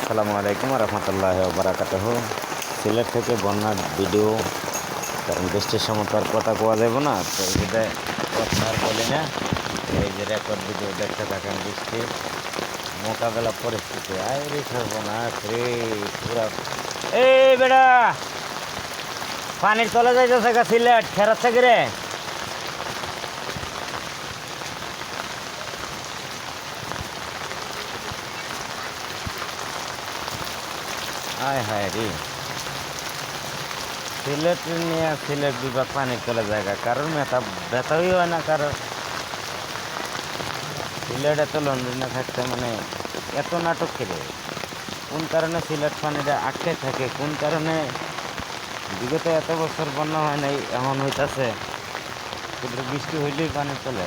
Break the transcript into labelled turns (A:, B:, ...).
A: আসসালামু আলাইকুম রহমতুল্লাহ বারাকাতুহ। সিলেট থেকে বন্যার ভিডিও, কারণ বৃষ্টির সময় তো আর কথা কোয়া যাব না, তো এই যে কথা আর বলি না। এই যে রেকর্ড ভিডিও দেখতে থাকেন বৃষ্টির মোকাবেলা পরিস্থিতি। আরে সর্বনাশ রে পুরা। এই বেড়া পানির তলে যাইতেছে গা, সিলেট খেরাচ্ছে রে। আয় হায় রে, সিলেট নিয়ে সিলেট বিভাগ পানির তলে জায়গা, কারোর ব্যথাই হয় না কারোর। সিলেট এত লন্ডনে থাকতে মানে এত নাটক করে কোন কারণে সিলেট পানিটা আটকে থাকে, কোন কারণে বিগত এত বছর বন্যা হয় নাই, এমন হইতাছে শুধু বৃষ্টি হইলেই পানি চলে।